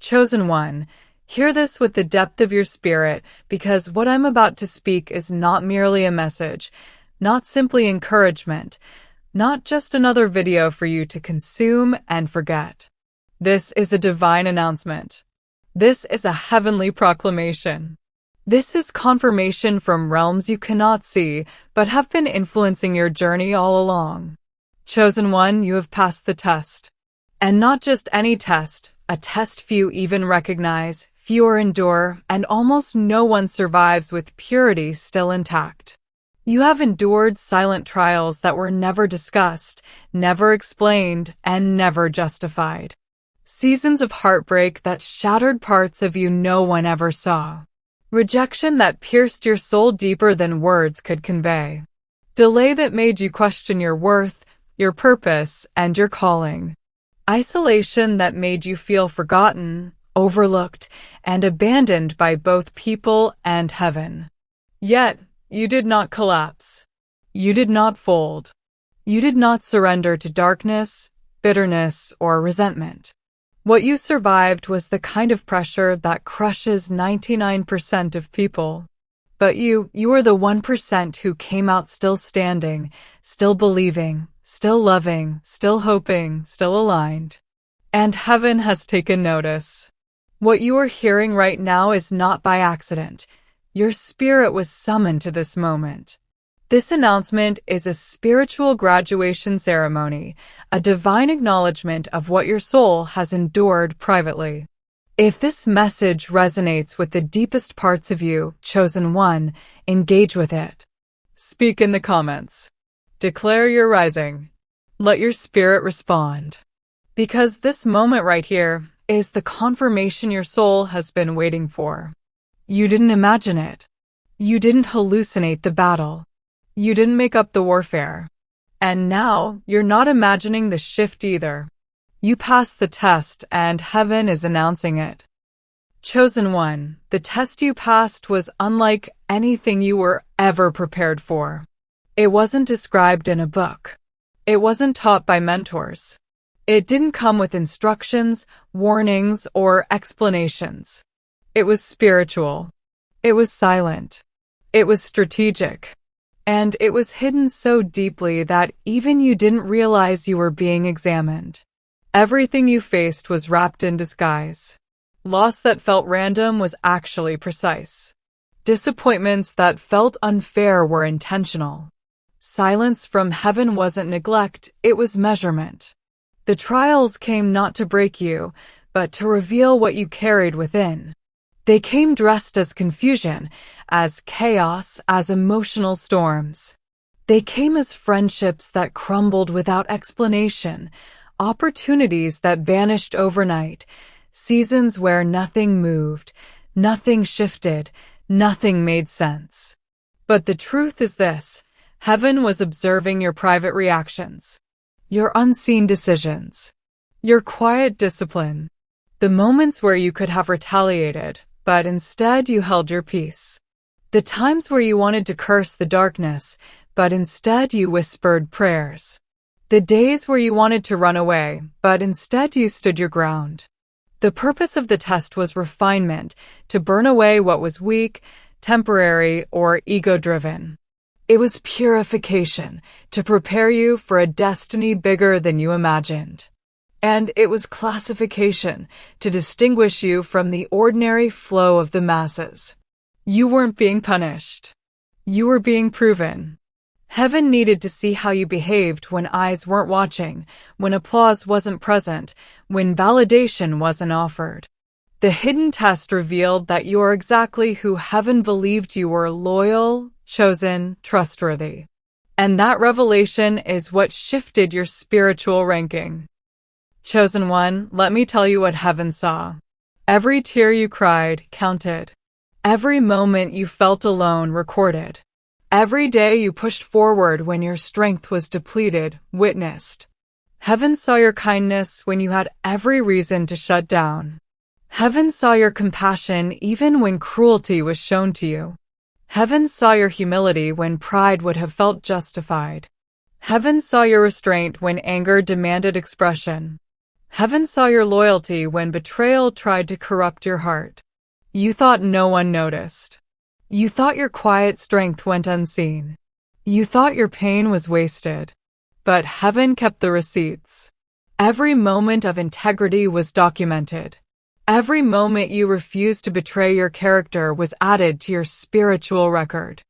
Chosen one, hear this with the depth of your spirit, because what I'm about to speak is not merely a message, not simply encouragement, not just another video for you to consume and forget. This is a divine announcement. This is a heavenly proclamation. This is confirmation from realms you cannot see, but have been influencing your journey all along. Chosen one, you have passed the test. And not just any test, a test few even recognize, fewer endure, and almost no one survives with purity still intact. You have endured silent trials that were never discussed, never explained, and never justified. Seasons of heartbreak that shattered parts of you no one ever saw. Rejection that pierced your soul deeper than words could convey. Delay that made you question your worth, your purpose, and your calling. Isolation that made you feel forgotten, overlooked, and abandoned by both people and heaven. Yet, you did not collapse. You did not fold. You did not surrender to darkness, bitterness, or resentment. What you survived was the kind of pressure that crushes 99% of people. But you were the 1% who came out still standing, still believing, still loving, still hoping, still aligned. And heaven has taken notice. What you are hearing right now is not by accident. Your spirit was summoned to this moment. This announcement is a spiritual graduation ceremony, a divine acknowledgement of what your soul has endured privately. If this message resonates with the deepest parts of you, chosen one, engage with it. Speak in the comments. Declare your rising. Let your spirit respond. Because this moment right here is the confirmation your soul has been waiting for. You didn't imagine it. You didn't hallucinate the battle. You didn't make up the warfare. And now, you're not imagining the shift either. You passed the test, and heaven is announcing it. Chosen one, the test you passed was unlike anything you were ever prepared for. It wasn't described in a book. It wasn't taught by mentors. It didn't come with instructions, warnings, or explanations. It was spiritual. It was silent. It was strategic. And it was hidden so deeply that even you didn't realize you were being examined. Everything you faced was wrapped in disguise. Loss that felt random was actually precise. Disappointments that felt unfair were intentional. Silence from heaven wasn't neglect, it was measurement. The trials came not to break you, but to reveal what you carried within. They came dressed as confusion, as chaos, as emotional storms. They came as friendships that crumbled without explanation, opportunities that vanished overnight, seasons where nothing moved, nothing shifted, nothing made sense. But the truth is this: heaven was observing your private reactions, your unseen decisions, your quiet discipline, the moments where you could have retaliated, but instead you held your peace. The times where you wanted to curse the darkness, but instead you whispered prayers. The days where you wanted to run away, but instead you stood your ground. The purpose of the test was refinement, to burn away what was weak, temporary, or ego-driven. It was purification, to prepare you for a destiny bigger than you imagined. And it was classification, to distinguish you from the ordinary flow of the masses. You weren't being punished. You were being proven. Heaven needed to see how you behaved when eyes weren't watching, when applause wasn't present, when validation wasn't offered. The hidden test revealed that you are exactly who heaven believed you were: loyal, chosen, trustworthy. And that revelation is what shifted your spiritual ranking. Chosen one, let me tell you what heaven saw. Every tear you cried counted. Every moment you felt alone recorded. Every day you pushed forward when your strength was depleted, witnessed. Heaven saw your kindness when you had every reason to shut down. Heaven saw your compassion even when cruelty was shown to you. Heaven saw your humility when pride would have felt justified. Heaven saw your restraint when anger demanded expression. Heaven saw your loyalty when betrayal tried to corrupt your heart. You thought no one noticed. You thought your quiet strength went unseen. You thought your pain was wasted. But heaven kept the receipts. Every moment of integrity was documented. Every moment you refused to betray your character was added to your spiritual record.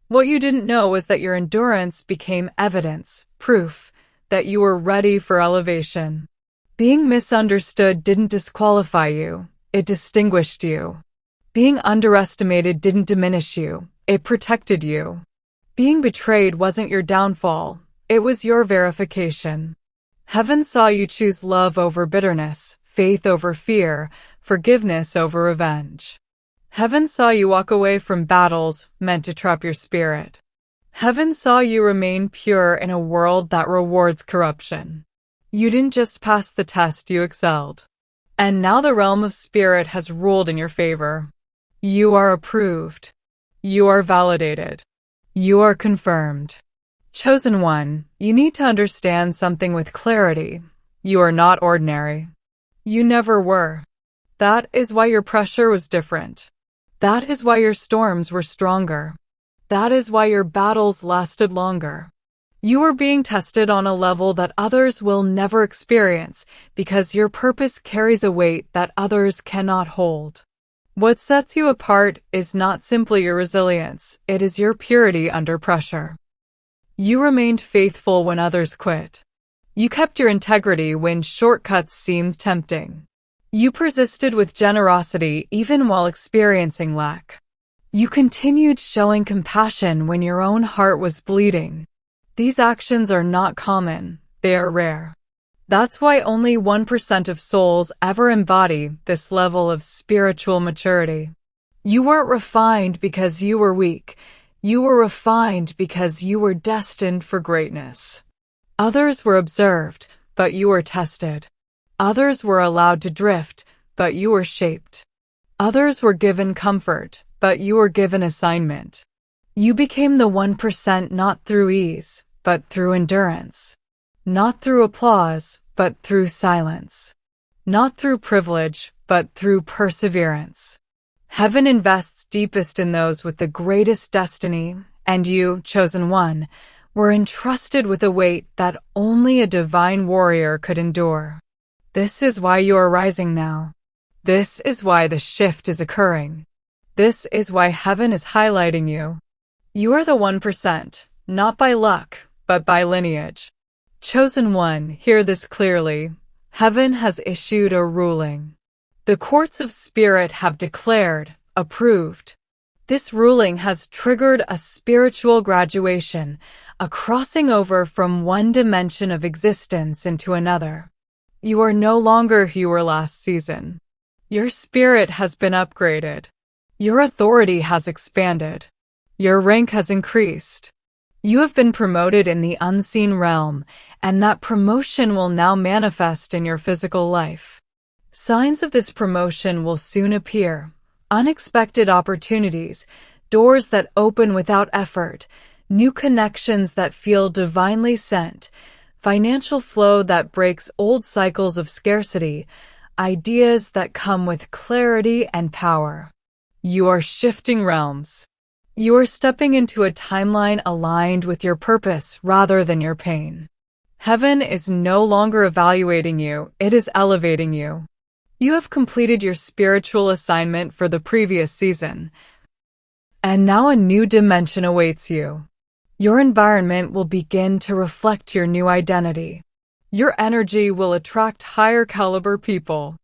What you didn't know was that your endurance became evidence, proof, that you were ready for elevation. Being misunderstood didn't disqualify you, it distinguished you. Being underestimated didn't diminish you, it protected you. Being betrayed wasn't your downfall, it was your verification. Heaven saw you choose love over bitterness, faith over fear, forgiveness over revenge. Heaven saw you walk away from battles meant to trap your spirit. Heaven saw you remain pure in a world that rewards corruption. You didn't just pass the test, you excelled. And now the realm of spirit has ruled in your favor. You are approved. You are validated. You are confirmed. Chosen one, you need to understand something with clarity. You are not ordinary. You never were. That is why your pressure was different. That is why your storms were stronger. That is why your battles lasted longer. You are being tested on a level that others will never experience because your purpose carries a weight that others cannot hold. What sets you apart is not simply your resilience, it is your purity under pressure. You remained faithful when others quit. You kept your integrity when shortcuts seemed tempting. You persisted with generosity even while experiencing lack. You continued showing compassion when your own heart was bleeding. These actions are not common, they are rare. That's why only 1% of souls ever embody this level of spiritual maturity. You weren't refined because you were weak. You were refined because you were destined for greatness. Others were observed, but you were tested. Others were allowed to drift, but you were shaped. Others were given comfort, but you were given assignment. You became the 1% not through ease, but through endurance. Not through applause, but through silence. Not through privilege, but through perseverance. Heaven invests deepest in those with the greatest destiny, and you, chosen one, were entrusted with a weight that only a divine warrior could endure. This is why you are rising now. This is why the shift is occurring. This is why heaven is highlighting you. You are the 1%, not by luck, but by lineage. Chosen one, hear this clearly. Heaven has issued a ruling. The courts of spirit have declared, approved. This ruling has triggered a spiritual graduation, a crossing over from one dimension of existence into another. You are no longer who you were last season. Your spirit has been upgraded. Your authority has expanded. Your rank has increased. You have been promoted in the unseen realm, and that promotion will now manifest in your physical life. Signs of this promotion will soon appear. Unexpected opportunities, doors that open without effort, new connections that feel divinely sent, financial flow that breaks old cycles of scarcity, ideas that come with clarity and power. You are shifting realms. You are stepping into a timeline aligned with your purpose rather than your pain. Heaven is no longer evaluating you, it is elevating you. You have completed your spiritual assignment for the previous season, and now a new dimension awaits you. Your environment will begin to reflect your new identity. Your energy will attract higher caliber people.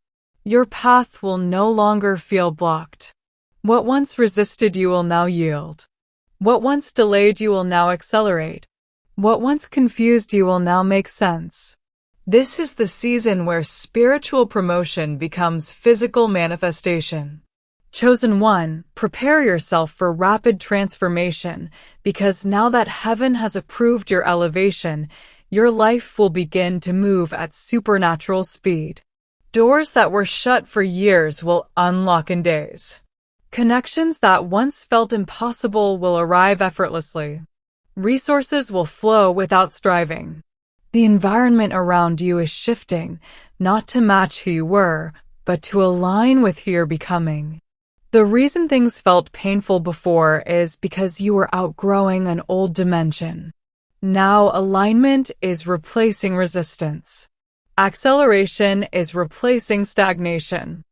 Your path will no longer feel blocked. What once resisted you will now yield. What once delayed you will now accelerate. What once confused you will now make sense. This is the season where spiritual promotion becomes physical manifestation. Chosen one, prepare yourself for rapid transformation, because now that heaven has approved your elevation, your life will begin to move at supernatural speed. Doors that were shut for years will unlock in days. Connections that once felt impossible will arrive effortlessly. Resources will flow without striving. The environment around you is shifting, not to match who you were, but to align with who you're becoming. The reason things felt painful before is because you were outgrowing an old dimension. Now alignment is replacing resistance. Acceleration is replacing stagnation.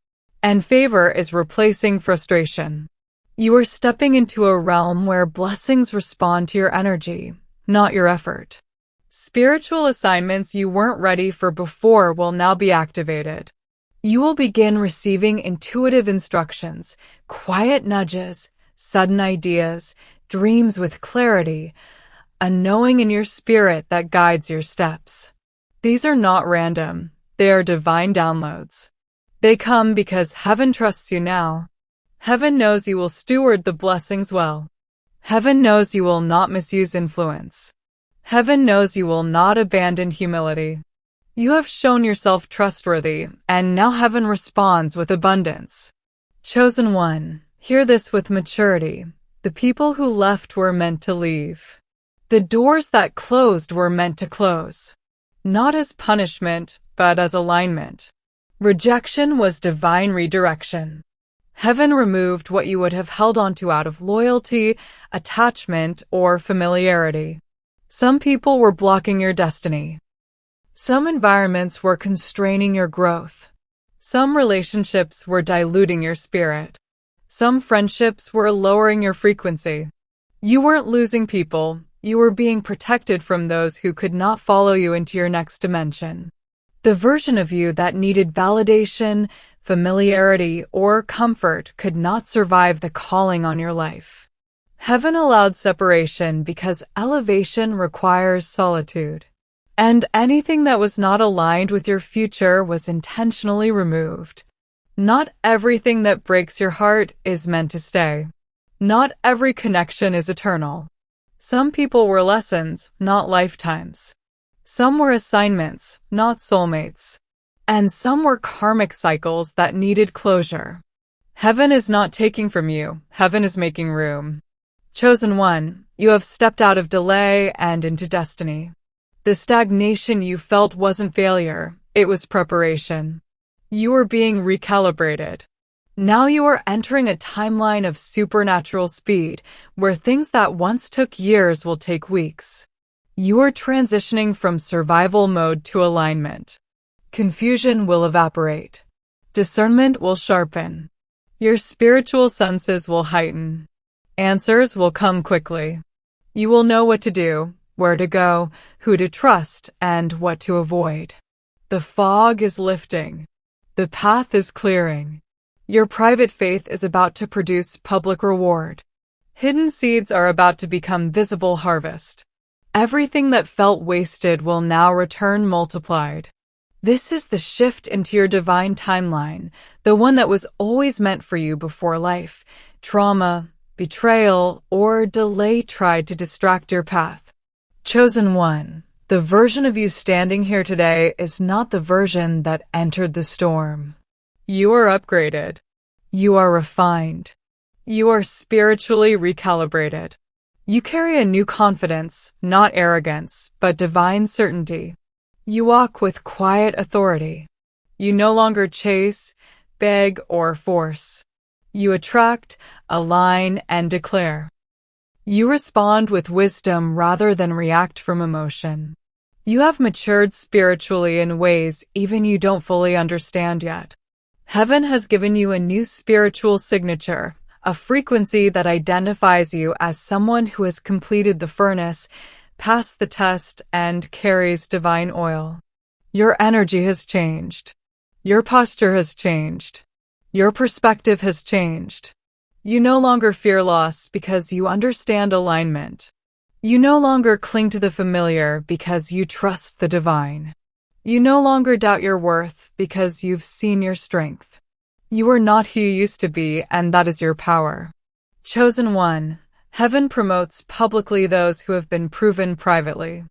And favor is replacing frustration. You are stepping into a realm where blessings respond to your energy, not your effort. Spiritual assignments you weren't ready for before will now be activated. You will begin receiving intuitive instructions, quiet nudges, sudden ideas, dreams with clarity, a knowing in your spirit that guides your steps. These are not random. They are divine downloads. They come because heaven trusts you now. Heaven knows you will steward the blessings well. Heaven knows you will not misuse influence. Heaven knows you will not abandon humility. You have shown yourself trustworthy, and now heaven responds with abundance. Chosen one, hear this with maturity. The people who left were meant to leave. The doors that closed were meant to close. Not as punishment, but as alignment. Rejection was divine redirection. Heaven removed what you would have held onto out of loyalty, attachment, or familiarity. Some people were blocking your destiny. Some environments were constraining your growth. Some relationships were diluting your spirit. Some friendships were lowering your frequency. You weren't losing people, you were being protected from those who could not follow you into your next dimension. The version of you that needed validation, familiarity, or comfort could not survive the calling on your life. Heaven allowed separation because elevation requires solitude. And anything that was not aligned with your future was intentionally removed. Not everything that breaks your heart is meant to stay. Not every connection is eternal. Some people were lessons, not lifetimes. Some were assignments, not soulmates. And some were karmic cycles that needed closure. Heaven is not taking from you, heaven is making room. Chosen one, you have stepped out of delay and into destiny. The stagnation you felt wasn't failure, it was preparation. You were being recalibrated. Now you are entering a timeline of supernatural speed, where things that once took years will take weeks. You are transitioning from survival mode to alignment. Confusion will evaporate. Discernment will sharpen. Your spiritual senses will heighten. Answers will come quickly. You will know what to do, where to go, who to trust, and what to avoid. The fog is lifting. The path is clearing. Your private faith is about to produce public reward. Hidden seeds are about to become visible harvest. Everything that felt wasted will now return multiplied. This is the shift into your divine timeline, the one that was always meant for you before life, trauma, betrayal, or delay tried to distract your path. Chosen one, the version of you standing here today is not the version that entered the storm. You are upgraded. You are refined. You are spiritually recalibrated. You carry a new confidence, not arrogance, but divine certainty. You walk with quiet authority. You no longer chase, beg, or force. You attract, align, and declare. You respond with wisdom rather than react from emotion. You have matured spiritually in ways even you don't fully understand yet. Heaven has given you a new spiritual signature, a frequency that identifies you as someone who has completed the furnace, passed the test, and carries divine oil. Your energy has changed. Your posture has changed. Your perspective has changed. You no longer fear loss because you understand alignment. You no longer cling to the familiar because you trust the divine. You no longer doubt your worth because you've seen your strength. You are not who you used to be, and that is your power. Chosen one, heaven promotes publicly those who have been proven privately.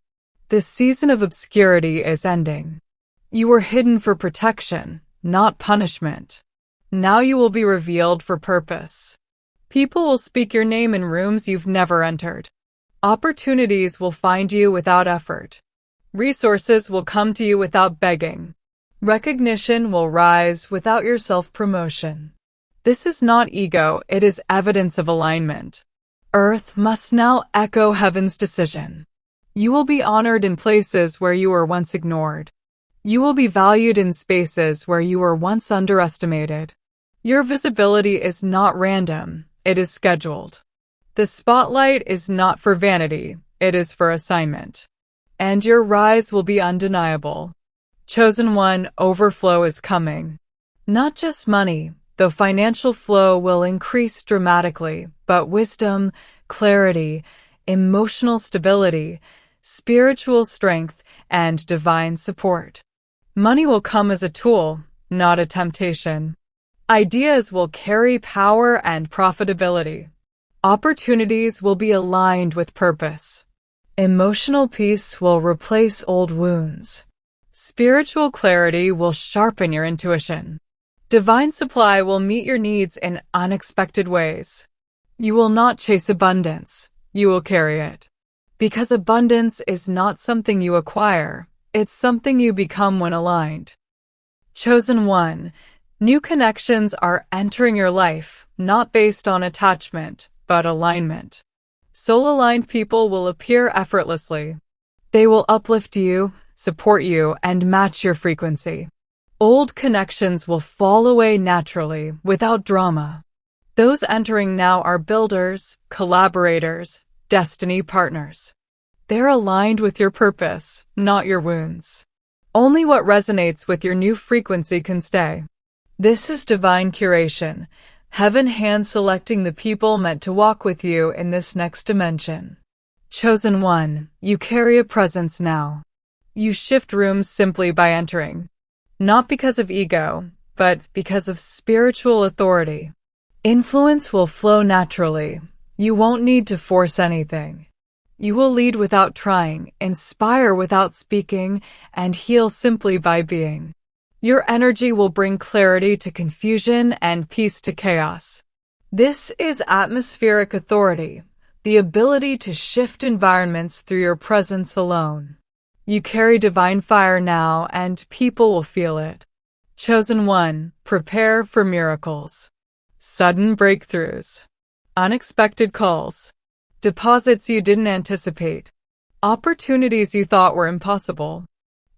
This season of obscurity is ending. You were hidden for protection, not punishment. Now you will be revealed for purpose. People will speak your name in rooms you've never entered. Opportunities will find you without effort. Resources will come to you without begging. Recognition will rise without your self-promotion. This is not ego, it is evidence of alignment. Earth must now echo heaven's decision. You will be honored in places where you were once ignored. You will be valued in spaces where you were once underestimated. Your visibility is not random, it is scheduled. The spotlight is not for vanity, it is for assignment. And your rise will be undeniable. Chosen one, overflow is coming. Not just money, though financial flow will increase dramatically, but wisdom, clarity, emotional stability, spiritual strength, and divine support. Money will come as a tool, not a temptation. Ideas will carry power and profitability. Opportunities will be aligned with purpose. Emotional peace will replace old wounds. Spiritual clarity will sharpen your intuition. Divine supply will meet your needs in unexpected ways. You will not chase abundance, you will carry it. Because abundance is not something you acquire, it's something you become when aligned. Chosen one, new connections are entering your life, not based on attachment, but alignment. Soul-aligned people will appear effortlessly. They will uplift you, support you, and match your frequency. Old connections will fall away naturally, without drama. Those entering now are builders, collaborators, destiny partners. They're aligned with your purpose, not your wounds. Only what resonates with your new frequency can stay. This is divine curation, heaven hand-selecting the people meant to walk with you in this next dimension. Chosen one, you carry a presence now. You shift rooms simply by entering. Not because of ego, but because of spiritual authority. Influence will flow naturally. You won't need to force anything. You will lead without trying, inspire without speaking, and heal simply by being. Your energy will bring clarity to confusion and peace to chaos. This is atmospheric authority, the ability to shift environments through your presence alone. You carry divine fire now, and people will feel it. Chosen one, prepare for miracles. Sudden breakthroughs. Unexpected calls. Deposits you didn't anticipate. Opportunities you thought were impossible.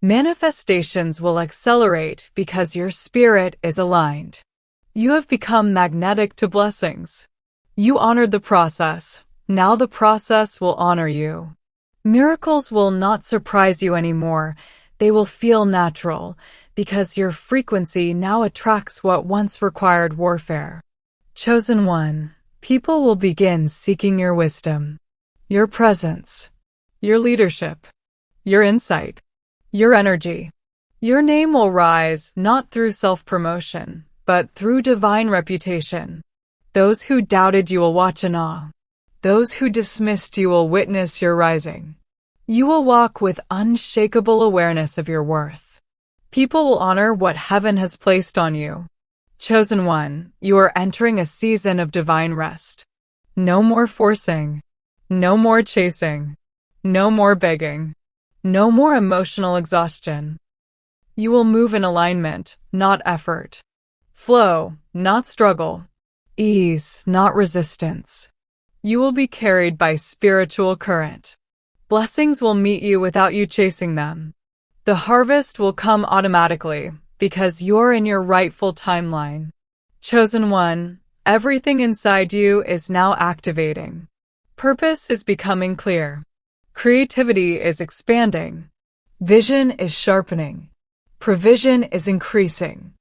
Manifestations will accelerate because your spirit is aligned. You have become magnetic to blessings. You honored the process. Now the process will honor you. Miracles will not surprise you anymore. They will feel natural because your frequency now attracts what once required warfare. Chosen one, people will begin seeking your wisdom, your presence, your leadership, your insight, your energy. Your name will rise not through self-promotion, but through divine reputation. Those who doubted you will watch in awe. Those who dismissed you will witness your rising. You will walk with unshakable awareness of your worth. People will honor what heaven has placed on you. Chosen one, you are entering a season of divine rest. No more forcing. No more chasing. No more begging. No more emotional exhaustion. You will move in alignment, not effort. Flow, not struggle. Ease, not resistance. You will be carried by spiritual current. Blessings will meet you without you chasing them. The harvest will come automatically because you're in your rightful timeline. Chosen one, everything inside you is now activating. Purpose is becoming clear. Creativity is expanding. Vision is sharpening. Provision is increasing.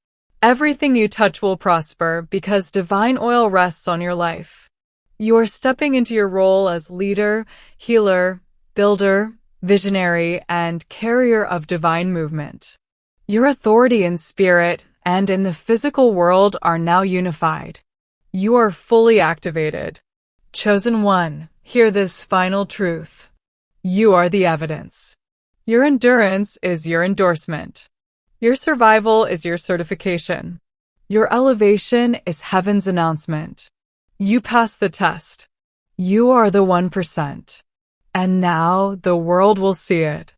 Everything you touch will prosper because divine oil rests on your life. You are stepping into your role as leader, healer, builder, visionary, and carrier of divine movement. Your authority in spirit and in the physical world are now unified. You are fully activated. Chosen one, hear this final truth. You are the evidence. Your endurance is your endorsement. Your survival is your certification. Your elevation is heaven's announcement. You passed the test. You are the 1%. And now the world will see it.